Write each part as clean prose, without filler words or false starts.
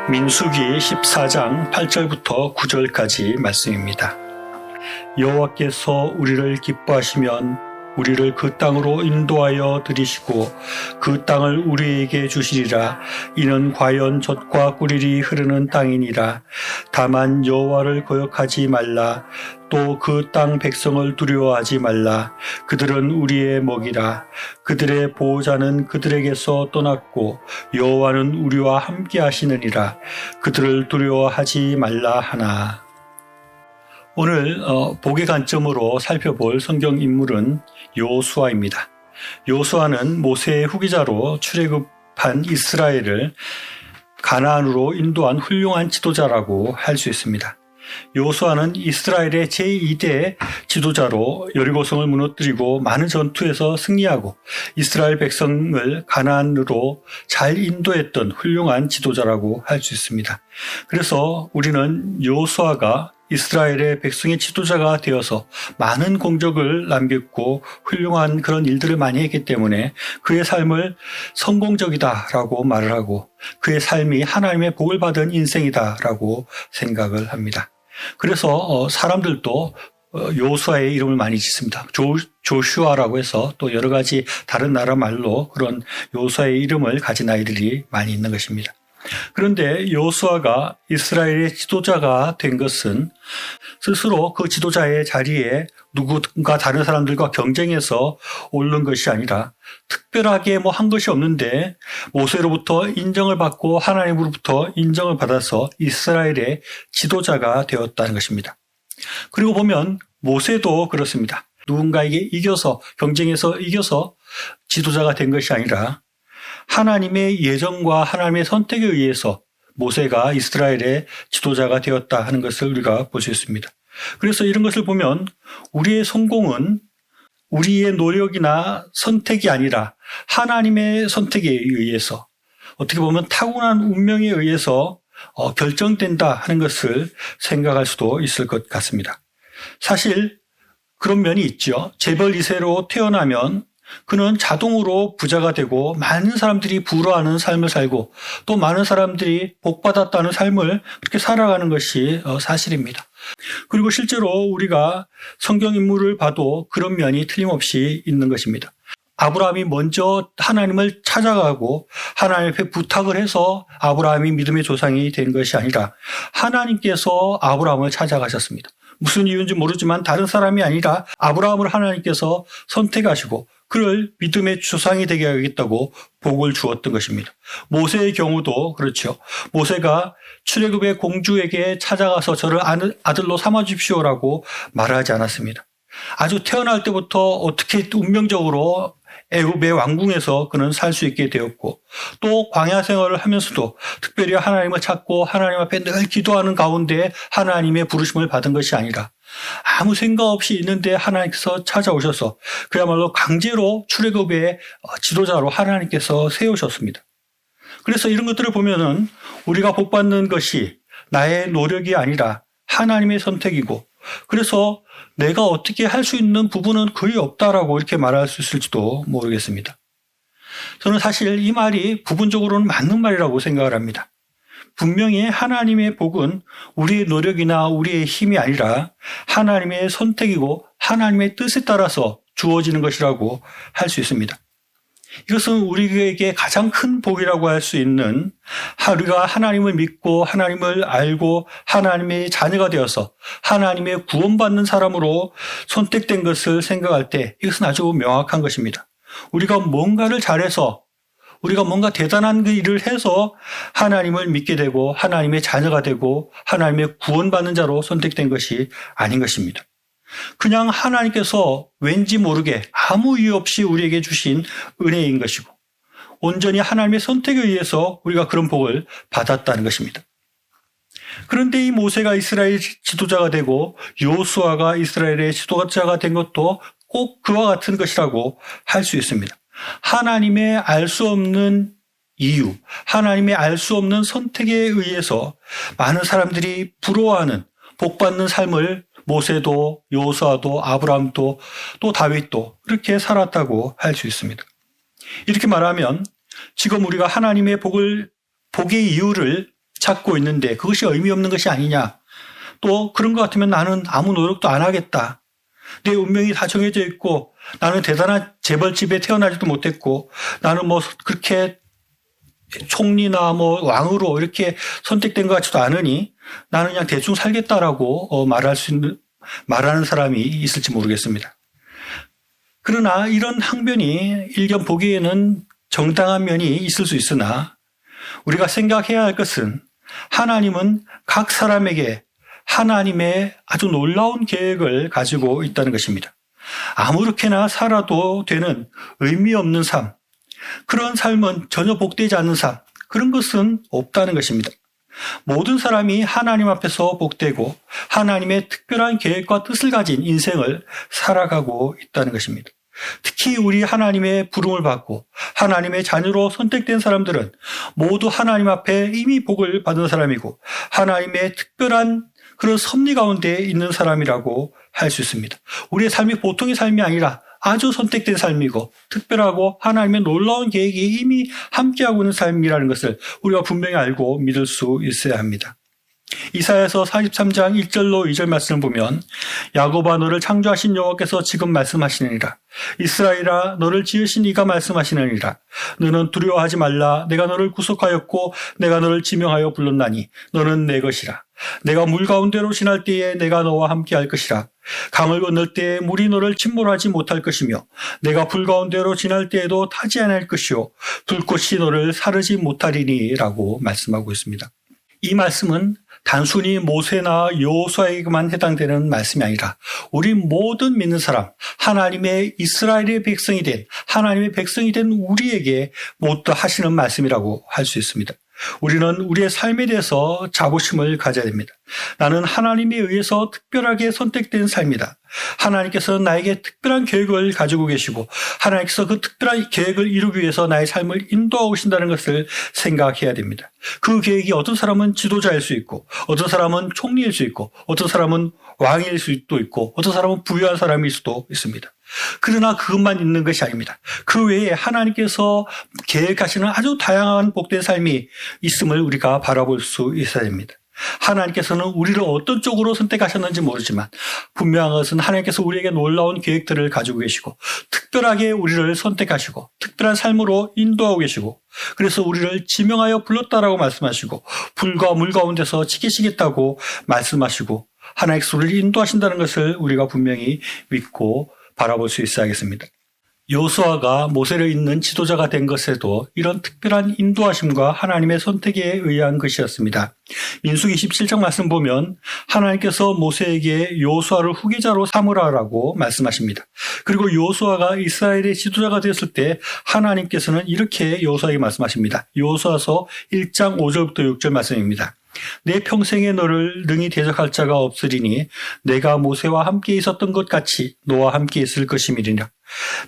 민수기 14장 8절부터 9절까지 말씀입니다. 여호와께서 우리를 기뻐하시면 우리를 그 땅으로 인도하여 들이시고 그 땅을 우리에게 주시리라. 이는 과연 젖과 꿀이 흐르는 땅이니라. 다만 여호와를 거역하지 말라. 또 그 땅 백성을 두려워하지 말라. 그들은 우리의 먹이라. 그들의 보호자는 그들에게서 떠났고 여호와는 우리와 함께 하시느니라. 그들을 두려워하지 말라 하나. 오늘 복의 관점으로 살펴볼 성경 인물은 여호수아입니다. 여호수아는 모세의 후기자로 출애굽한 이스라엘을 가나안으로 인도한 훌륭한 지도자라고 할 수 있습니다. 여호수아는 이스라엘의 제2대 지도자로 여리고성을 무너뜨리고 많은 전투에서 승리하고 이스라엘 백성을 가나안으로 잘 인도했던 훌륭한 지도자라고 할 수 있습니다. 그래서 우리는 여호수아가 이스라엘의 백성의 지도자가 되어서 많은 공적을 남겼고 훌륭한 그런 일들을 많이 했기 때문에 그의 삶을 성공적이다라고 말을 하고 그의 삶이 하나님의 복을 받은 인생이다라고 생각을 합니다. 그래서 사람들도 여호수아의 이름을 많이 짓습니다. 조슈아라고 해서 또 여러 가지 다른 나라 말로 그런 여호수아의 이름을 가진 아이들이 많이 있는 것입니다. 그런데 여호수아가 이스라엘의 지도자가 된 것은 스스로 그 지도자의 자리에 누군가 다른 사람들과 경쟁해서 오른 것이 아니라 특별하게 한 것이 없는데 모세로부터 인정을 받고 하나님으로부터 인정을 받아서 이스라엘의 지도자가 되었다는 것입니다. 그리고 보면 모세도 그렇습니다. 누군가에게 이겨서 경쟁해서 이겨서 지도자가 된 것이 아니라 하나님의 예정과 하나님의 선택에 의해서 모세가 이스라엘의 지도자가 되었다 하는 것을 우리가 볼 수 있습니다. 그래서 이런 것을 보면 우리의 성공은 우리의 노력이나 선택이 아니라 하나님의 선택에 의해서 어떻게 보면 타고난 운명에 의해서 결정된다 하는 것을 생각할 수도 있을 것 같습니다. 사실 그런 면이 있죠. 재벌 2세로 태어나면 그는 자동으로 부자가 되고 많은 사람들이 부러워하는 삶을 살고 또 많은 사람들이 복받았다는 삶을 그렇게 살아가는 것이 사실입니다. 그리고 실제로 우리가 성경 인물을 봐도 그런 면이 틀림없이 있는 것입니다. 아브라함이 먼저 하나님을 찾아가고 하나님께 부탁을 해서 아브라함이 믿음의 조상이 된 것이 아니라 하나님께서 아브라함을 찾아가셨습니다. 무슨 이유인지 모르지만 다른 사람이 아니라 아브라함을 하나님께서 선택하시고 그를 믿음의 조상이 되게 하겠다고 복을 주었던 것입니다. 모세의 경우도 그렇죠. 모세가 출애굽의 공주에게 찾아가서 저를 아들로 삼아주십시오라고 말하지 않았습니다. 아주 태어날 때부터 어떻게 운명적으로 애굽의 왕궁에서 그는 살 수 있게 되었고 또 광야 생활을 하면서도 특별히 하나님을 찾고 하나님 앞에 늘 기도하는 가운데 하나님의 부르심을 받은 것이 아니라 아무 생각 없이 있는데 하나님께서 찾아오셔서 그야말로 강제로 출애굽의 지도자로 하나님께서 세우셨습니다. 그래서 이런 것들을 보면은 우리가 복받는 것이 나의 노력이 아니라 하나님의 선택이고 그래서 내가 어떻게 할 수 있는 부분은 거의 없다라고 이렇게 말할 수 있을지도 모르겠습니다. 저는 사실 이 말이 부분적으로는 맞는 말이라고 생각을 합니다. 분명히 하나님의 복은 우리의 노력이나 우리의 힘이 아니라 하나님의 선택이고 하나님의 뜻에 따라서 주어지는 것이라고 할 수 있습니다. 이것은 우리에게 가장 큰 복이라고 할 수 있는 우리가 하나님을 믿고 하나님을 알고 하나님의 자녀가 되어서 하나님의 구원받는 사람으로 선택된 것을 생각할 때 이것은 아주 명확한 것입니다. 우리가 뭔가를 잘해서 우리가 뭔가 대단한 그 일을 해서 하나님을 믿게 되고 하나님의 자녀가 되고 하나님의 구원받는 자로 선택된 것이 아닌 것입니다. 그냥 하나님께서 왠지 모르게 아무 이유 없이 우리에게 주신 은혜인 것이고 온전히 하나님의 선택에 의해서 우리가 그런 복을 받았다는 것입니다. 그런데 이 모세가 이스라엘 지도자가 되고 여호수아가 이스라엘의 지도자가 된 것도 꼭 그와 같은 것이라고 할 수 있습니다. 하나님의 알 수 없는 이유, 하나님의 알 수 없는 선택에 의해서 많은 사람들이 부러워하는 복받는 삶을 모세도 여호수아도 아브라함도 또 다윗도 그렇게 살았다고 할 수 있습니다. 이렇게 말하면 지금 우리가 하나님의 복의 이유를 찾고 있는데 그것이 의미 없는 것이 아니냐. 또 그런 것 같으면 나는 아무 노력도 안 하겠다. 내 운명이 다 정해져 있고 나는 대단한 재벌집에 태어나지도 못했고 나는 뭐 그렇게 총리나 뭐 왕으로 이렇게 선택된 것 같지도 않으니 나는 그냥 대충 살겠다라고 말하는 사람이 있을지 모르겠습니다. 그러나 이런 항변이 일견 보기에는 정당한 면이 있을 수 있으나 우리가 생각해야 할 것은 하나님은 각 사람에게 하나님의 아주 놀라운 계획을 가지고 있다는 것입니다. 아무렇게나 살아도 되는 의미 없는 삶, 그런 삶은 전혀 복되지 않는 삶, 그런 것은 없다는 것입니다. 모든 사람이 하나님 앞에서 복되고 하나님의 특별한 계획과 뜻을 가진 인생을 살아가고 있다는 것입니다. 특히 우리 하나님의 부름을 받고 하나님의 자녀로 선택된 사람들은 모두 하나님 앞에 이미 복을 받은 사람이고 하나님의 특별한 그런 섭리 가운데 있는 사람이라고 할 수 있습니다. 우리의 삶이 보통의 삶이 아니라 아주 선택된 삶이고 특별하고 하나님의 놀라운 계획이 이미 함께하고 있는 삶이라는 것을 우리가 분명히 알고 믿을 수 있어야 합니다. 이사야서 43장 1절로 2절 말씀을 보면 야곱아 너를 창조하신 여호와께서 지금 말씀하시느니라. 이스라엘아 너를 지으신 이가 말씀하시느니라. 너는 두려워하지 말라. 내가 너를 구속하였고 내가 너를 지명하여 불렀나니 너는 내 것이라. 내가 물 가운데로 지날 때에 내가 너와 함께 할 것이라. 강을 건널 때에 물이 너를 침몰하지 못할 것이며 내가 불 가운데로 지날 때에도 타지 않을 것이요 불꽃이 너를 사르지 못하리니 라고 말씀하고 있습니다. 이 말씀은 단순히 모세나 여호수아에게만 해당되는 말씀이 아니라 우리 모든 믿는 사람, 하나님의 이스라엘의 백성이 된 하나님의 백성이 된 우리에게 모두 하시는 말씀이라고 할 수 있습니다. 우리는 우리의 삶에 대해서 자부심을 가져야 됩니다. 나는 하나님에 의해서 특별하게 선택된 삶이다. 하나님께서 나에게 특별한 계획을 가지고 계시고 하나님께서 그 특별한 계획을 이루기 위해서 나의 삶을 인도하고 계신다는 것을 생각해야 됩니다. 그 계획이 어떤 사람은 지도자일 수 있고 어떤 사람은 총리일 수 있고 어떤 사람은 왕일 수도 있고 어떤 사람은 부유한 사람일 수도 있습니다. 그러나 그것만 있는 것이 아닙니다. 그 외에 하나님께서 계획하시는 아주 다양한 복된 삶이 있음을 우리가 바라볼 수 있어야 됩니다. 하나님께서는 우리를 어떤 쪽으로 선택하셨는지 모르지만 분명한 것은 하나님께서 우리에게 놀라운 계획들을 가지고 계시고 특별하게 우리를 선택하시고 특별한 삶으로 인도하고 계시고 그래서 우리를 지명하여 불렀다라고 말씀하시고 불과 물 가운데서 지키시겠다고 말씀하시고 하나님께서 우리를 인도하신다는 것을 우리가 분명히 믿고 바라볼 수 있어야겠습니다. 여호수아가 모세를 잇는 지도자가 된 것에도 이런 특별한 인도하심과 하나님의 선택에 의한 것이었습니다. 민수기 17장 말씀 보면 하나님께서 모세에게 여호수아를 후계자로 삼으라라고 말씀하십니다. 그리고 여호수아가 이스라엘의 지도자가 되었을 때 하나님께서는 이렇게 여호수아에게 말씀하십니다. 여호수아서 1장 5절부터 6절 말씀입니다. 내 평생에 너를 능히 대적할 자가 없으리니 내가 모세와 함께 있었던 것 같이 너와 함께 있을 것임이니라.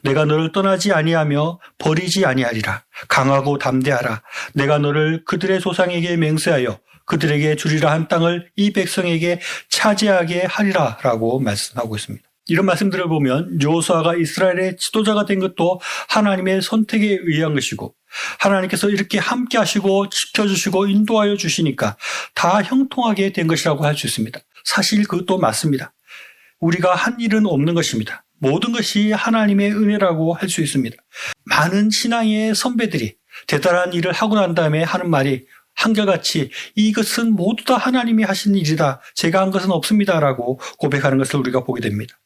내가 너를 떠나지 아니하며 버리지 아니하리라. 강하고 담대하라. 내가 너를 그들의 조상에게 맹세하여 그들에게 주리라 한 땅을 이 백성에게 차지하게 하리라 라고 말씀하고 있습니다. 이런 말씀들을 보면 여호수아가 이스라엘의 지도자가 된 것도 하나님의 선택에 의한 것이고 하나님께서 이렇게 함께 하시고 지켜주시고 인도하여 주시니까 다 형통하게 된 것이라고 할 수 있습니다. 사실 그것도 맞습니다. 우리가 한 일은 없는 것입니다. 모든 것이 하나님의 은혜라고 할 수 있습니다. 많은 신앙의 선배들이 대단한 일을 하고 난 다음에 하는 말이 한결같이 이것은 모두 다 하나님이 하신 일이다. 제가 한 것은 없습니다라고 고백하는 것을 우리가 보게 됩니다.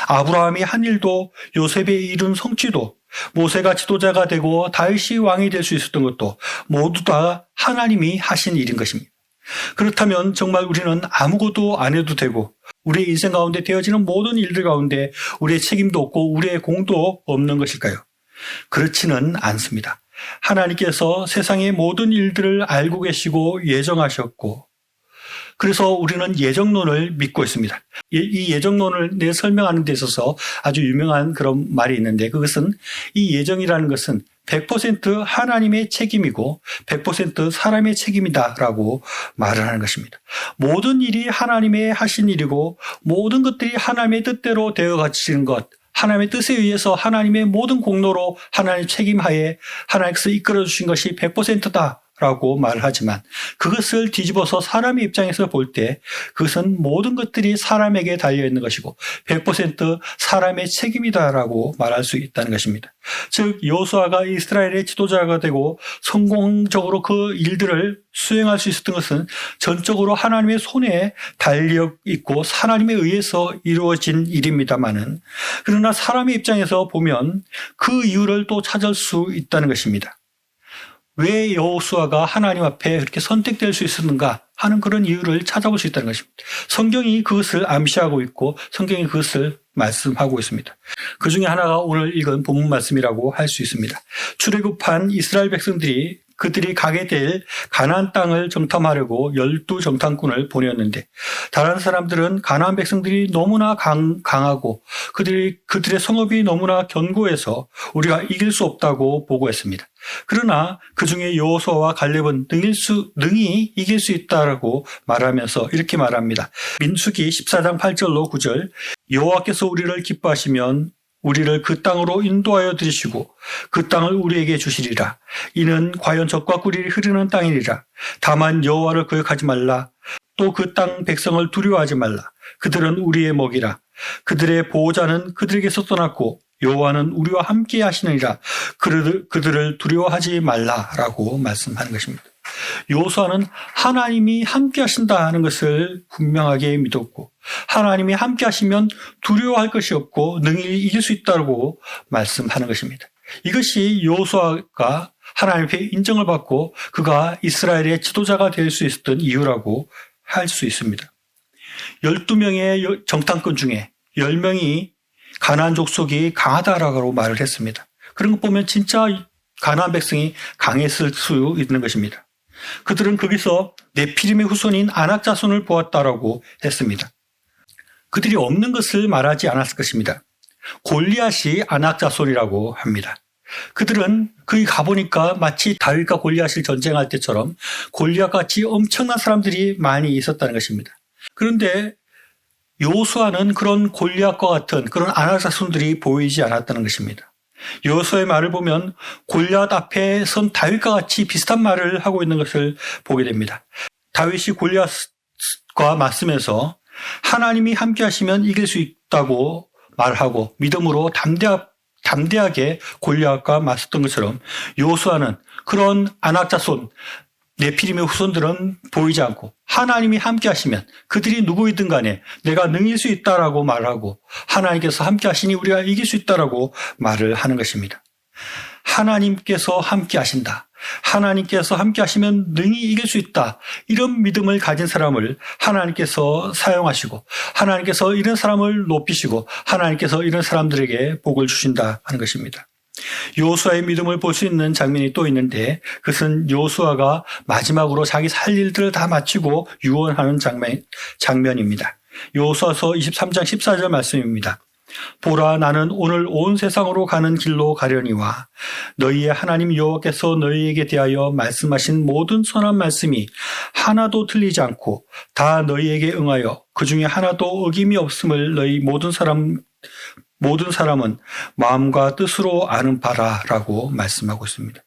아브라함이 한 일도 요셉의 이룬 성취도 모세가 지도자가 되고 다윗이 왕이 될 수 있었던 것도 모두 다 하나님이 하신 일인 것입니다. 그렇다면 정말 우리는 아무것도 안 해도 되고 우리의 인생 가운데 되어지는 모든 일들 가운데 우리의 책임도 없고 우리의 공도 없는 것일까요? 그렇지는 않습니다. 하나님께서 세상의 모든 일들을 알고 계시고 예정하셨고 그래서 우리는 예정론을 믿고 있습니다. 이 예정론을 설명하는 데 있어서 아주 유명한 그런 말이 있는데 그것은 이 예정이라는 것은 100% 하나님의 책임이고 100% 사람의 책임이다라고 말을 하는 것입니다. 모든 일이 하나님의 하신 일이고 모든 것들이 하나님의 뜻대로 되어 가지는 것 하나님의 뜻에 의해서 하나님의 모든 공로로 하나님의 책임하에 하나님께서 이끌어 주신 것이 100%다 라고 말을 하지만 그것을 뒤집어서 사람의 입장에서 볼 때 그것은 모든 것들이 사람에게 달려있는 것이고 100% 사람의 책임이다라고 말할 수 있다는 것입니다. 즉 여호수아가 이스라엘의 지도자가 되고 성공적으로 그 일들을 수행할 수 있었던 것은 전적으로 하나님의 손에 달려있고 하나님에 의해서 이루어진 일입니다마는 그러나 사람의 입장에서 보면 그 이유를 또 찾을 수 있다는 것입니다. 왜 여호수아가 하나님 앞에 그렇게 선택될 수 있었는가 하는 그런 이유를 찾아볼 수 있다는 것입니다. 성경이 그것을 암시하고 있고 성경이 그것을 말씀하고 있습니다. 그 중에 하나가 오늘 읽은 본문 말씀이라고 할 수 있습니다. 출애굽한 이스라엘 백성들이 그들이 가게 될 가나안 땅을 정탐하려고 12정탐꾼을 보냈는데 다른 사람들은 가나안 백성들이 너무나 강하고 그들의 성읍이 너무나 견고해서 우리가 이길 수 없다고 보고했습니다. 그러나 그중에 여호수아와 갈렙은 능히 이길 수 있다라고 말하면서 이렇게 말합니다. 민수기 14장 8절로 9절 여호와께서 우리를 기뻐하시면 우리를 그 땅으로 인도하여 들이시고 그 땅을 우리에게 주시리라. 이는 과연 젖과 꿀이 흐르는 땅이리라. 다만 여호와를 거역하지 말라. 또 그 땅 백성을 두려워하지 말라. 그들은 우리의 먹이라. 그들의 보호자는 그들에게서 떠났고 여호와는 우리와 함께 하시느니라. 그들을 두려워하지 말라라고 말씀하는 것입니다. 여호수아는 하나님이 함께 하신다는 것을 분명하게 믿었고 하나님이 함께 하시면 두려워할 것이 없고 능히 이길 수 있다고 말씀하는 것입니다. 이것이 여호수아가 하나님 앞에 인정을 받고 그가 이스라엘의 지도자가 될 수 있었던 이유라고 할 수 있습니다. 12명의 정탐꾼 중에 10명이 가나안 족속이 강하다라고 말을 했습니다. 그런 것 보면 진짜 가나안 백성이 강했을 수 있는 것입니다. 그들은 거기서 네피림의 후손인 아낙 자손을 보았다라고 했습니다. 그들이 없는 것을 말하지 않았을 것입니다. 골리앗이 아낙 자손이라고 합니다. 그들은 거기 가보니까 마치 다윗과 골리앗이 전쟁할 때처럼 골리앗같이 엄청난 사람들이 많이 있었다는 것입니다. 그런데 여호수아는 그런 골리앗과 같은 그런 아낙 자손들이 보이지 않았다는 것입니다. 여호수아의 말을 보면 골리앗 앞에 선 다윗과 같이 비슷한 말을 하고 있는 것을 보게 됩니다. 다윗이 골리앗과 맞서면서 하나님이 함께 하시면 이길 수 있다고 말하고 믿음으로 담대하게 골리앗과 맞섰던 것처럼 여호수아는 그런 아낙 자손 네피림의 후손들은 보이지 않고 하나님이 함께 하시면 그들이 누구이든 간에 내가 능일 수 있다라고 말하고 하나님께서 함께 하시니 우리가 이길 수 있다라고 말을 하는 것입니다. 하나님께서 함께 하신다. 하나님께서 함께 하시면 능히 이길 수 있다. 이런 믿음을 가진 사람을 하나님께서 사용하시고 하나님께서 이런 사람을 높이시고 하나님께서 이런 사람들에게 복을 주신다 하는 것입니다. 여호수아의 믿음을 볼 수 있는 장면이 또 있는데 그것은 여호수아가 마지막으로 자기 살 일들을 다 마치고 유언하는 장면입니다. 여호수아서 23장 14절 말씀입니다. 보라 나는 오늘 온 세상으로 가는 길로 가려니와 너희의 하나님 여호와께서 너희에게 대하여 말씀하신 모든 선한 말씀이 하나도 틀리지 않고 다 너희에게 응하여 그 중에 하나도 어김이 없음을 너희 모든 사람은 마음과 뜻으로 아는 바라라고 말씀하고 있습니다.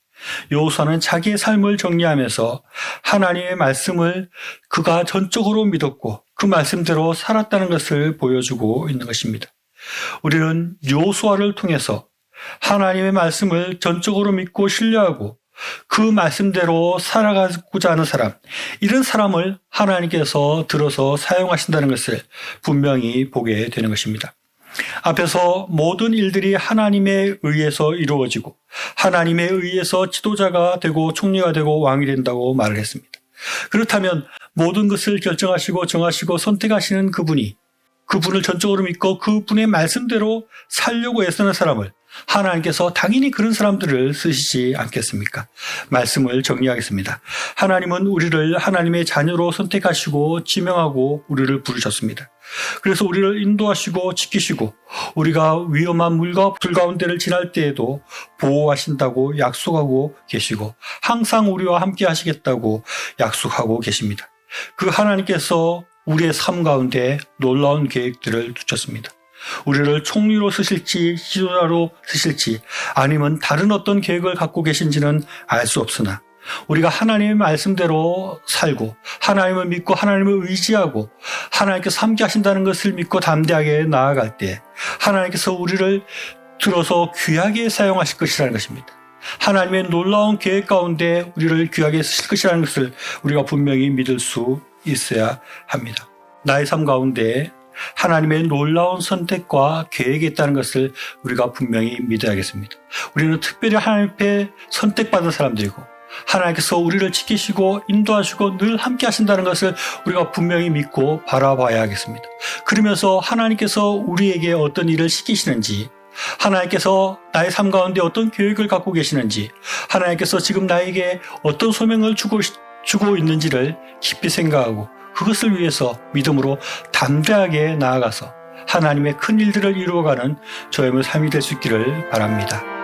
여호수아는 자기의 삶을 정리하면서 하나님의 말씀을 그가 전적으로 믿었고 그 말씀대로 살았다는 것을 보여주고 있는 것입니다. 우리는 여호수아를 통해서 하나님의 말씀을 전적으로 믿고 신뢰하고 그 말씀대로 살아가고자 하는 사람, 이런 사람을 하나님께서 들어서 사용하신다는 것을 분명히 보게 되는 것입니다. 앞에서 모든 일들이 하나님에 의해서 이루어지고 하나님에 의해서 지도자가 되고 총리가 되고 왕이 된다고 말을 했습니다. 그렇다면 모든 것을 결정하시고 정하시고 선택하시는 그분을 전적으로 믿고 그분의 말씀대로 살려고 애쓰는 사람을 하나님께서 당연히 그런 사람들을 쓰시지 않겠습니까? 말씀을 정리하겠습니다. 하나님은 우리를 하나님의 자녀로 선택하시고 지명하고 우리를 부르셨습니다. 그래서 우리를 인도하시고 지키시고 우리가 위험한 물과 불 가운데를 지날 때에도 보호하신다고 약속하고 계시고 항상 우리와 함께 하시겠다고 약속하고 계십니다. 그 하나님께서 우리의 삶 가운데 놀라운 계획들을 두셨습니다. 우리를 총리로 쓰실지 지도자로 쓰실지 아니면 다른 어떤 계획을 갖고 계신지는 알 수 없으나 우리가 하나님의 말씀대로 살고 하나님을 믿고 하나님을 의지하고 하나님께서 함께 하신다는 것을 믿고 담대하게 나아갈 때 하나님께서 우리를 들어서 귀하게 사용하실 것이라는 것입니다. 하나님의 놀라운 계획 가운데 우리를 귀하게 쓰실 것이라는 것을 우리가 분명히 믿을 수 있어야 합니다. 나의 삶 가운데 하나님의 놀라운 선택과 계획이 있다는 것을 우리가 분명히 믿어야겠습니다. 우리는 특별히 하나님 앞에 선택받은 사람들이고 하나님께서 우리를 지키시고 인도하시고 늘 함께 하신다는 것을 우리가 분명히 믿고 바라봐야 하겠습니다. 그러면서 하나님께서 우리에게 어떤 일을 시키시는지, 하나님께서 나의 삶 가운데 어떤 계획을 갖고 계시는지, 하나님께서 지금 나에게 어떤 소명을 주고 있는지를 깊이 생각하고 그것을 위해서 믿음으로 담대하게 나아가서 하나님의 큰 일들을 이루어가는 저의 삶이 될 수 있기를 바랍니다.